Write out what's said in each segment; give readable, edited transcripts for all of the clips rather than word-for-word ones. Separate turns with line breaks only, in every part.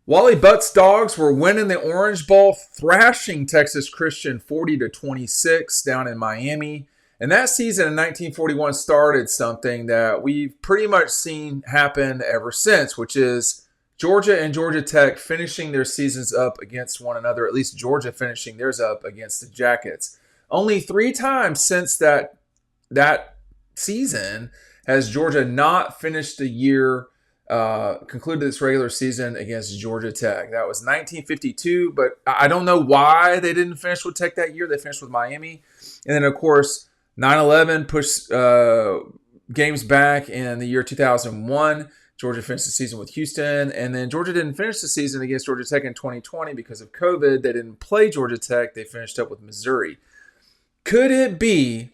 Wally Butt's Dogs were winning the Orange Bowl, thrashing Texas Christian 40-26 down in Miami. And that season in 1941 started something that we've pretty much seen happen ever since, which is Georgia and Georgia Tech finishing their seasons up against one another, at least Georgia finishing theirs up against the Jackets. Only 3 times since that season has Georgia not finished the year, concluded its regular season against Georgia Tech. That was 1952, but I don't know why they didn't finish with Tech that year. They finished with Miami. And then, of course, 9/11 pushed games back in the year 2001. Georgia finished the season with Houston. And then Georgia didn't finish the season against Georgia Tech in 2020 because of COVID. They didn't play Georgia Tech. They finished up with Missouri. Could it be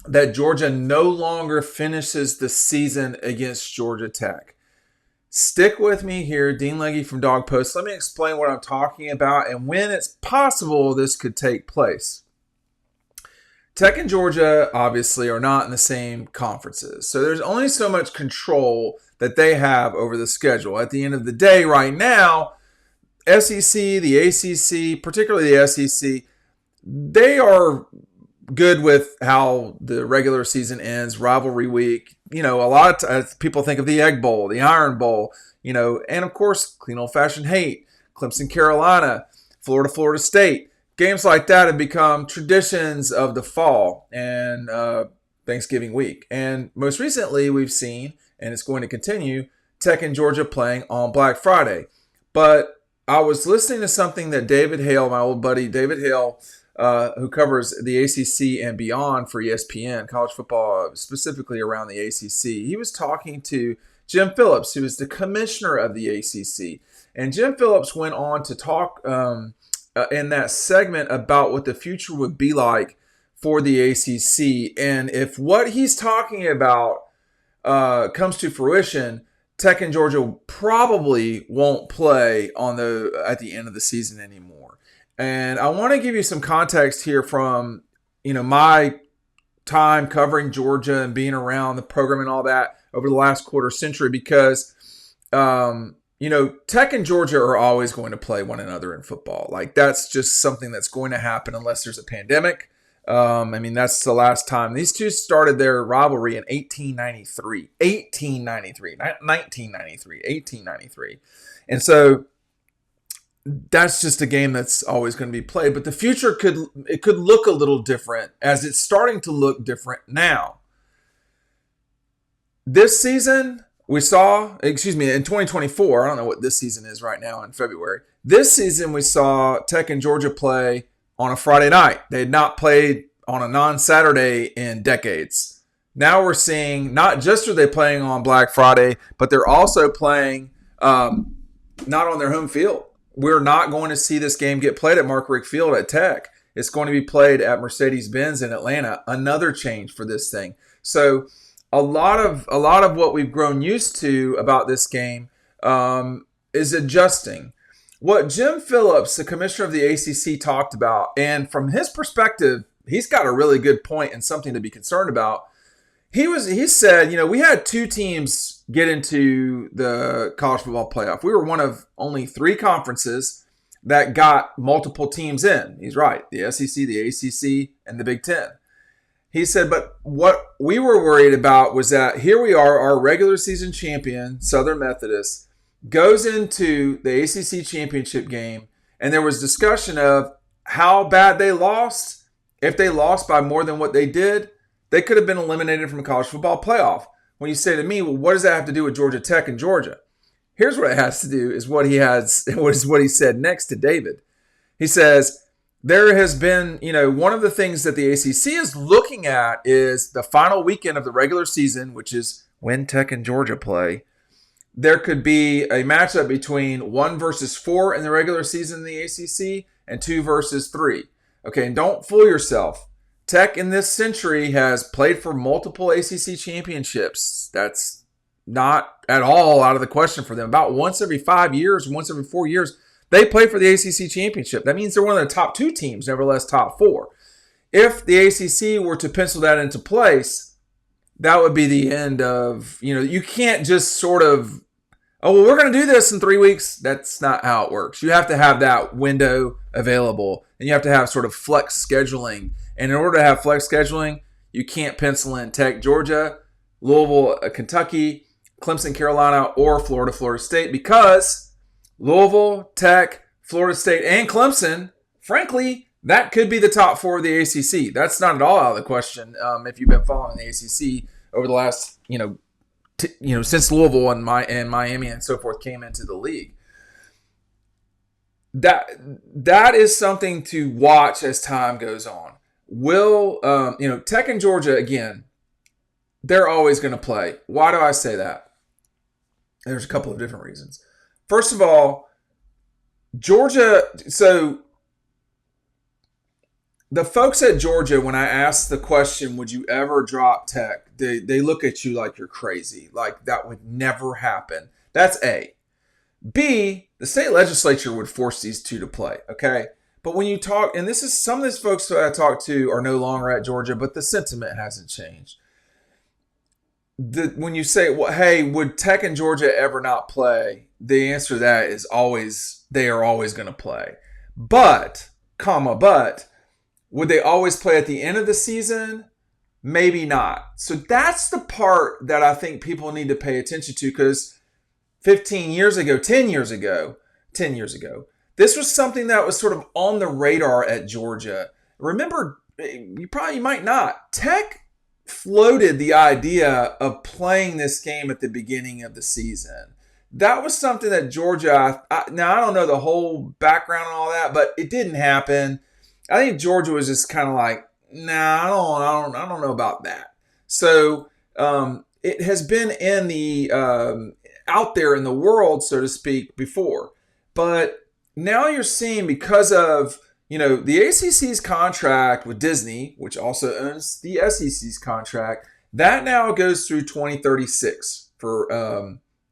that Georgia no longer finishes the season against Georgia Tech? Stick with me here, Dean Legge from Dawg Post. Let me explain what I'm talking about and when it's possible this could take place. Tech and Georgia obviously are not in the same conferences, so there's only so much control that they have over the schedule. At the end of the day, right now, SEC, the ACC, particularly the SEC, they are good with how the regular season ends, rivalry week. A lot of people think of the Egg Bowl, the Iron Bowl, and of course, clean old-fashioned hate, Clemson, Carolina, Florida State. Games like that have become traditions of the fall and Thanksgiving week. And most recently, we've seen, and it's going to continue, Tech and Georgia playing on Black Friday. But I was listening to something that David Hale, my old buddy David Hale, who covers the ACC and beyond for ESPN, college football, specifically around the ACC. He was talking to Jim Phillips, who is the commissioner of the ACC. And Jim Phillips went on to talk in that segment about what the future would be like for the ACC. And if what he's talking about comes to fruition, Tech and Georgia probably won't play at the end of the season anymore. And I want to give you some context here from, my time covering Georgia and being around the program and all that over the last quarter century because, Tech and Georgia are always going to play one another in football. Like, that's just something that's going to happen unless there's a pandemic. That's the last time. These two started their rivalry in 1893. And so that's just a game that's always going to be played. But the future could look a little different, as it's starting to look different now. This season, in 2024, I don't know what this season is right now in February. This season, we saw Tech and Georgia play on a Friday night. They had not played on a non-Saturday in decades. Now we're seeing not just are they playing on Black Friday, but they're also playing not on their home field. We're not going to see this game get played at Mark Richt Field at Tech. It's going to be played at Mercedes-Benz in Atlanta. Another change for this thing. So a lot of what we've grown used to about this game is adjusting. What Jim Phillips, the commissioner of the ACC, talked about, and from his perspective, he's got a really good point and something to be concerned about. He said, we had 2 teams get into the college football playoff. We were one of only 3 conferences that got multiple teams in. He's right. The SEC, the ACC, and the Big Ten. He said, but what we were worried about was that here we are, our regular season champion, Southern Methodist, goes into the ACC championship game, and there was discussion of how bad they lost. If they lost by more than what they did, they could have been eliminated from the college football playoff. When you say to me, well, what does that have to do with Georgia Tech and Georgia? Here's what it has to do is what he said next to David. He says, there has been, one of the things that the ACC is looking at is the final weekend of the regular season, which is when Tech and Georgia play. There could be a matchup between 1 versus 4 in the regular season in the ACC and 2 versus 3. Okay, and don't fool yourself. Tech in this century has played for multiple ACC championships. That's not at all out of the question for them. About once every 5 years, once every 4 years, they play for the ACC championship. That means they're one of the top 2 teams, nevertheless top 4. If the ACC were to pencil that into place, that would be the end of, you can't just sort of oh, well, we're going to do this in 3 weeks. That's not how it works. You have to have that window available, and you have to have sort of flex scheduling. And in order to have flex scheduling, you can't pencil in Tech, Georgia, Louisville, Kentucky, Clemson, Carolina, or Florida, Florida State, because Louisville, Tech, Florida State, and Clemson, frankly, that could be the top 4 of the ACC. That's not at all out of the question if you've been following the ACC over the last, since Louisville and Miami and so forth came into the league. That is something to watch as time goes on. Will Tech and Georgia, again, they're always going to play. Why do I say that? There's a couple of different reasons. First of all, Georgia, so the folks at Georgia, when I ask the question, would you ever drop Tech, they look at you like you're crazy. Like that would never happen. That's A. B, the state legislature would force these two to play, okay? But when you talk, and this is some of these folks that I talk to are no longer at Georgia, but the sentiment hasn't changed. When you say, well, hey, would Tech and Georgia ever not play? The answer to that is always, they are always going to play. But, would they always play at the end of the season? Maybe not. So that's the part that I think people need to pay attention to, because 10 years ago, this was something that was sort of on the radar at Georgia. Remember, you might not. Tech floated the idea of playing this game at the beginning of the season. That was something that Georgia, now I don't know the whole background and all that, but it didn't happen. I think Georgia was just kind of like, nah, I don't know about that. So it has been in the out there in the world, so to speak, before. But now you're seeing, because of the ACC's contract with Disney, which also owns the SEC's contract, that now goes through 2036 for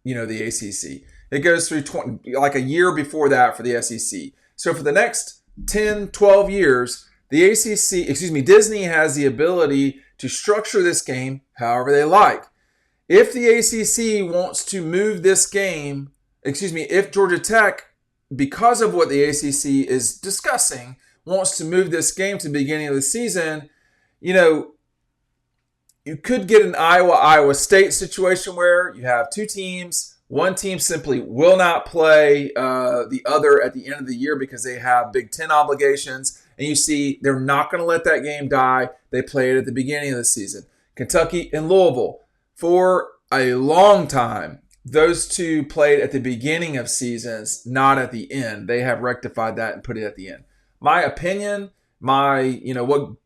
the ACC. It goes through like a year before that for the SEC. So for the next 10, 12 years, the Disney has the ability to structure this game however they like. If the ACC wants to move this game, if Georgia Tech, because of what the ACC is discussing, wants to move this game to the beginning of the season, you could get an Iowa State situation where you have two teams. One team simply will not play the other at the end of the year because they have Big Ten obligations. And you see they're not going to let that game die. They play it at the beginning of the season. Kentucky and Louisville, for a long time, those two played at the beginning of seasons, not at the end. They have rectified that and put it at the end. My opinion, what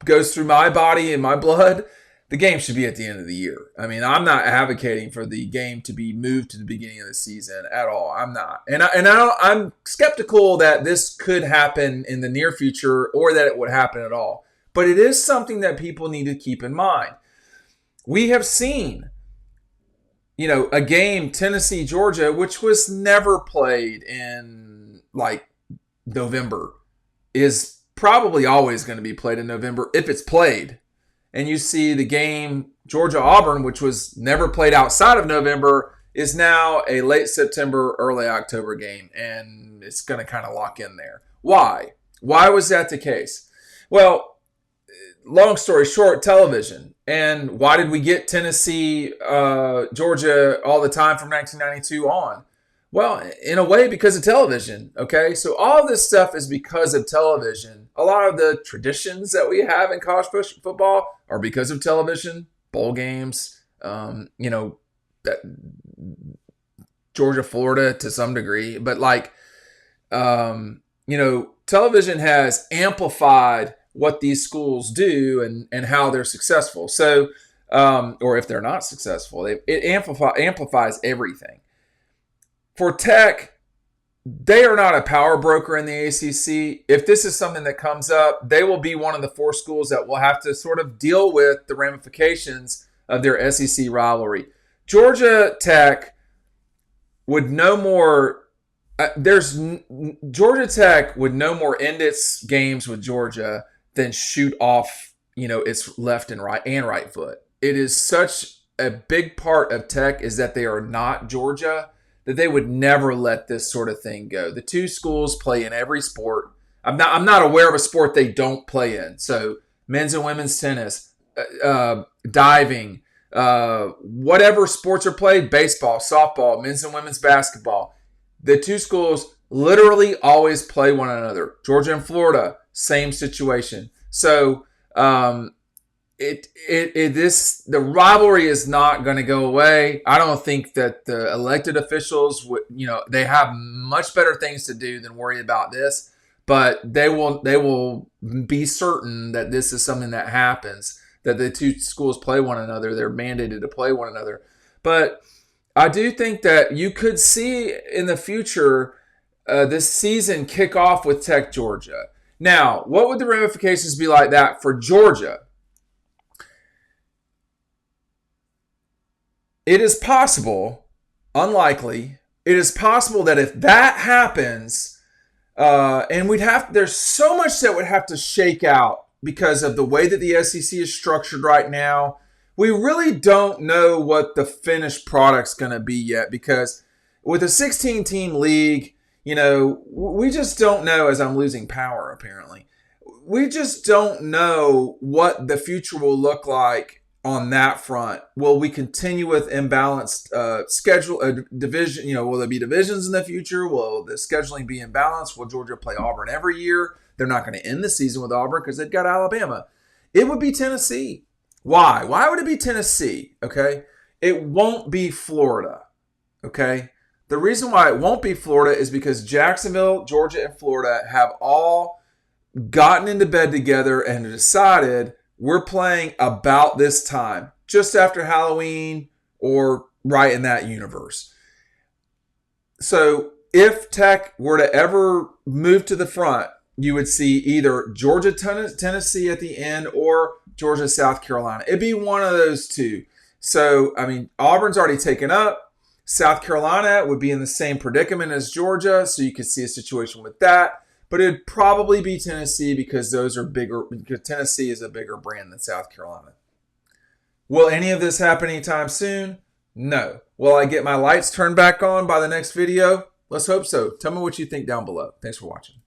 goes through my body and my blood, the game should be at the end of the year. I mean, I'm not advocating for the game to be moved to the beginning of the season at all. I'm not. I'm skeptical that this could happen in the near future or that it would happen at all. But it is something that people need to keep in mind. We have seen, a game, Tennessee, Georgia, which was never played in November, is probably always going to be played in November if it's played. And you see the game Georgia-Auburn, which was never played outside of November, is now a late September, early October game. And it's going to kind of lock in there. Why? Why was that the case? Well, long story short, television. And why did we get Tennessee, Georgia all the time from 1992 on? Well, in a way, because of television, okay? So all of this stuff is because of television. A lot of the traditions that we have in college football are because of television, bowl games, Georgia, Florida to some degree. But television has amplified what these schools do and how they're successful. So, or if they're not successful, it amplifies everything. For Tech, they are not a power broker in the ACC. If this is something that comes up, they will be one of the 4 schools that will have to sort of deal with the ramifications of their SEC rivalry. Georgia Tech would no more. Georgia Tech would no more end its games with Georgia than shoot off, its left and right foot. It is such a big part of Tech is that they are not Georgia. that they would never let this sort of thing go. The two schools play in every sport. I'm not aware of a sport they don't play in. So men's and women's tennis, diving, whatever sports are played, baseball, softball, men's and women's basketball. The two schools literally always play one another. Georgia and Florida, same situation. So the rivalry is not going to go away. I don't think that the elected officials would, they have much better things to do than worry about this. But they will be certain that this is something that happens, that the two schools play one another. They're mandated to play one another. But I do think that you could see in the future this season kick off with Tech Georgia. Now, what would the ramifications be like that for Georgia? It is possible, unlikely, it is possible that if that happens, and there's so much that would have to shake out because of the way that the SEC is structured right now. We really don't know what the finished product's going to be yet, because with a 16-team league, we just don't know, as I'm losing power apparently. We just don't know what the future will look like on that front. Will we continue with imbalanced schedule, division? Will there be divisions in the future? Will the scheduling be imbalanced? Will Georgia play Auburn every year? They're not going to end the season with Auburn because they've got Alabama. It would be Tennessee. Why? Why would it be Tennessee? Okay. It won't be Florida. Okay. The reason why it won't be Florida is because Jacksonville, Georgia, and Florida have all gotten into bed together and decided we're playing about this time, just after Halloween or right in that universe. So if Tech were to ever move to the front, you would see either Georgia, Tennessee at the end or Georgia, South Carolina. It'd be one of those two. So, Auburn's already taken up. South Carolina would be in the same predicament as Georgia, so you could see a situation with that. But it'd probably be Tennessee because those are bigger. Because Tennessee is a bigger brand than South Carolina. Will any of this happen anytime soon? No. Will I get my lights turned back on by the next video? Let's hope so. Tell me what you think down below. Thanks for watching.